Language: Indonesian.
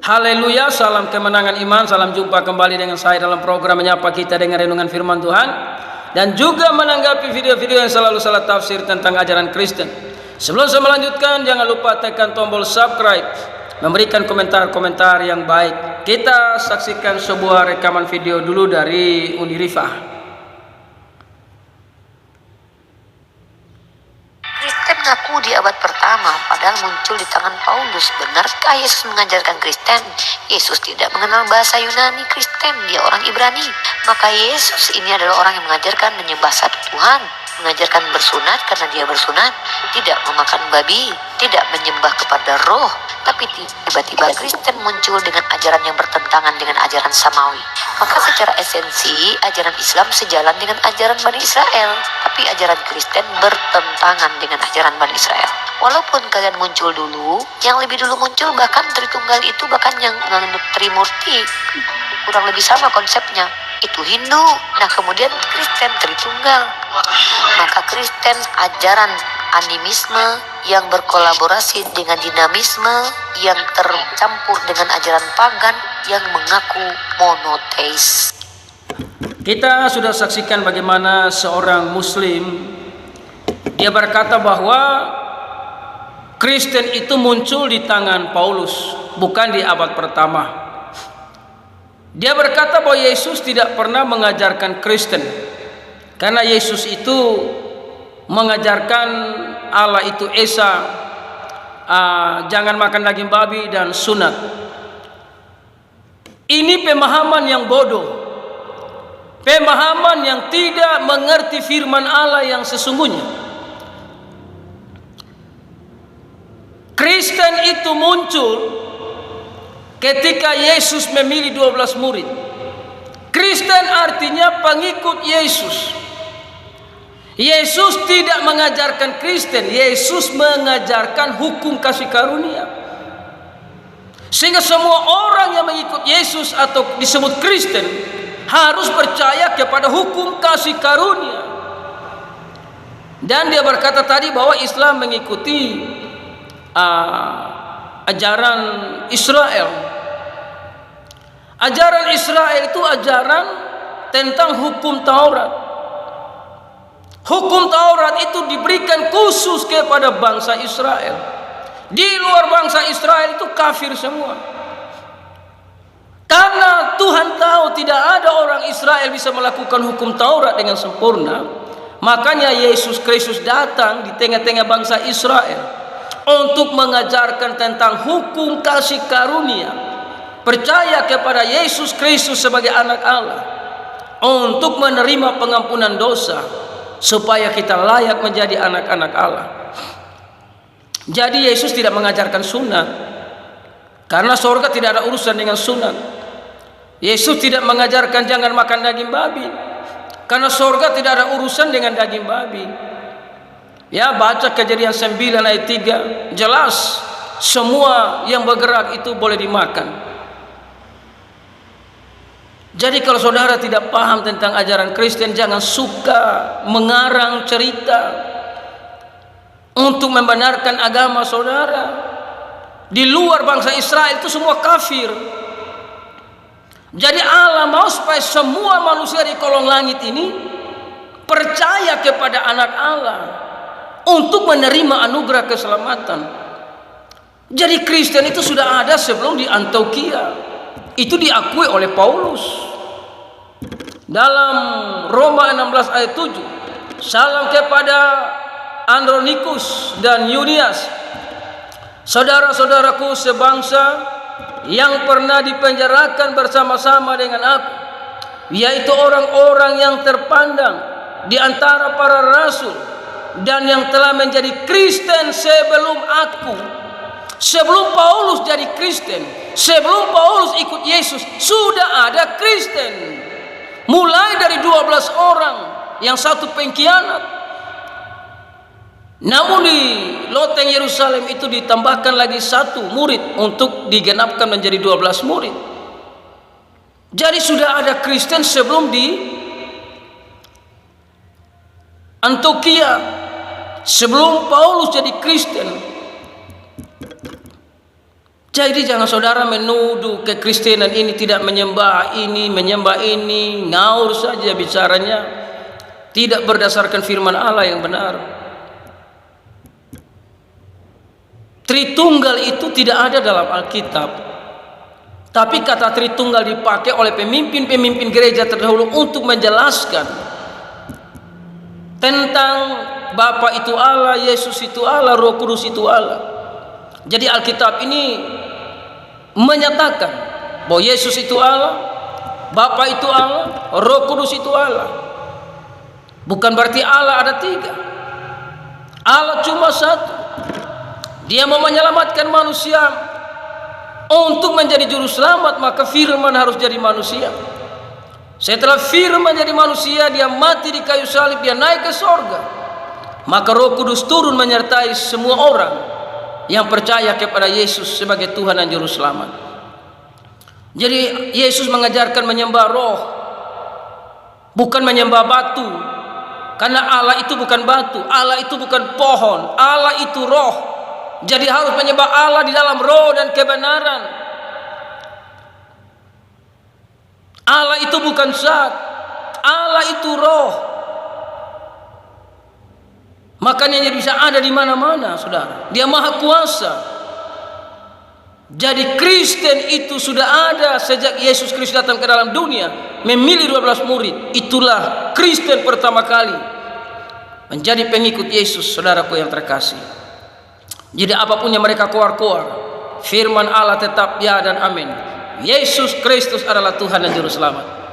Haleluya, salam kemenangan iman, salam jumpa kembali dengan saya dalam program Menyapa Kita dengan Renungan Firman Tuhan, dan juga menanggapi video-video yang selalu salah tafsir tentang ajaran Kristen. Sebelum saya melanjutkan, jangan lupa tekan tombol subscribe, memberikan komentar-komentar yang baik. Kita saksikan sebuah rekaman video dulu dari Uni Rifah. Kristen ngaku di abad pertama, padahal muncul di tangan Paulus. Benarkah Yesus mengajarkan Kristen? Yesus tidak mengenal bahasa Yunani Kristen, dia orang Ibrani. Maka Yesus ini adalah orang yang mengajarkan menyembah satu Tuhan, mengajarkan bersunat karena dia bersunat, tidak memakan babi, tidak menyembah kepada roh. Tapi tiba-tiba Kristen muncul dengan ajaran yang bertentangan dengan ajaran Samawi. Maka secara esensi ajaran Islam sejalan dengan ajaran Bani Israel, tapi ajaran Kristen bertentangan dengan ajaran Bani Israel. Walaupun kalian muncul dulu, yang lebih dulu muncul bahkan Tritunggal itu bahkan yang menganut Trimurti, kurang lebih sama konsepnya. Itu Hindu, nah kemudian Kristen Tritunggal. Maka Kristen ajaran animisme yang berkolaborasi dengan dinamisme yang tercampur dengan ajaran pagan yang mengaku monoteis. Kita sudah saksikan bagaimana seorang muslim dia berkata bahwa Kristen itu muncul di tangan Paulus, bukan di abad pertama. Dia berkata bahwa Yesus tidak pernah mengajarkan Kristen, karena Yesus itu mengajarkan Allah itu Esa, jangan makan daging babi dan sunat. Ini pemahaman yang bodoh, pemahaman yang tidak mengerti firman Allah yang sesungguhnya. Kristen itu muncul ketika Yesus memilih 12 murid. Kristen artinya pengikut Yesus. Yesus tidak mengajarkan Kristen, Yesus mengajarkan hukum kasih karunia. Sehingga semua orang yang mengikut Yesus atau disebut Kristen harus percaya kepada hukum kasih karunia. Dan dia berkata tadi bahwa Islam mengikuti ajaran Israel. Ajaran Israel itu ajaran tentang hukum Taurat. Hukum Taurat itu diberikan khusus kepada bangsa Israel. Di luar bangsa Israel itu kafir semua. Karena Tuhan tahu tidak ada orang Israel bisa melakukan hukum Taurat dengan sempurna, makanya Yesus Kristus datang di tengah-tengah bangsa Israel untuk mengajarkan tentang hukum kasih karunia. Percaya kepada Yesus Kristus sebagai anak Allah untuk menerima pengampunan dosa, supaya kita layak menjadi anak-anak Allah. Jadi Yesus tidak mengajarkan sunat, karena surga tidak ada urusan dengan sunat. Yesus tidak mengajarkan jangan makan daging babi, karena surga tidak ada urusan dengan daging babi. Ya, baca Kejadian 9 ayat 3, jelas semua yang bergerak itu boleh dimakan. Jadi kalau saudara tidak paham tentang ajaran Kristen, jangan suka mengarang cerita untuk membenarkan agama saudara. Di luar bangsa Israel itu semua kafir. Jadi Allah mau supaya semua manusia di kolong langit ini percaya kepada anak Allah untuk menerima anugerah keselamatan. Jadi Kristen itu sudah ada sebelum di Antioquia. Itu diakui oleh Paulus dalam Roma 16 ayat 7. Salam kepada Andronikus dan Yunias, saudara-saudaraku sebangsa yang pernah dipenjarakan bersama-sama dengan aku, yaitu orang-orang yang terpandang di antara para rasul dan yang telah menjadi Kristen sebelum aku. Sebelum Paulus jadi Kristen, sebelum Paulus ikut Yesus, sudah ada Kristen. Mulai dari 12 orang, yang satu pengkhianat. Namun di loteng Yerusalem itu ditambahkan lagi satu murid untuk digenapkan menjadi 12 murid. Jadi sudah ada Kristen sebelum di Antioquia, sebelum Paulus jadi Kristen. Jadi jangan saudara menuduh kekristenan ini tidak menyembah ini, ngaur saja bicaranya, tidak berdasarkan firman Allah yang benar. Tritunggal itu tidak ada dalam Alkitab. Tapi kata Tritunggal dipakai oleh pemimpin-pemimpin gereja terdahulu untuk menjelaskan tentang Bapa itu Allah, Yesus itu Allah, Roh Kudus itu Allah. Jadi Alkitab ini menyatakan bahwa Yesus itu Allah, Bapa itu Allah, Roh Kudus itu Allah. Bukan berarti Allah ada tiga. Allah cuma satu. Dia mau menyelamatkan manusia. Untuk menjadi juru selamat, maka firman harus jadi manusia. Setelah firman jadi manusia, dia mati di kayu salib, dia naik ke sorga. Maka Roh Kudus turun menyertai semua orang yang percaya kepada Yesus sebagai Tuhan dan juru selamat. Jadi Yesus mengajarkan menyembah roh, bukan menyembah batu. Karena Allah itu bukan batu, Allah itu bukan pohon, Allah itu roh. Jadi harus menyembah Allah di dalam roh dan kebenaran. Allah itu bukan zat, Allah itu roh. Makanya dia bisa ada di mana-mana, saudara. Dia maha kuasa. Jadi Kristen itu sudah ada sejak Yesus Kristus datang ke dalam dunia, memilih 12 murid. Itulah Kristen pertama kali menjadi pengikut Yesus, saudaraku yang terkasih. Jadi apapun yang mereka keluar-keluar, firman Allah tetap ya dan amin. Yesus Kristus adalah Tuhan dan Juru Selamat.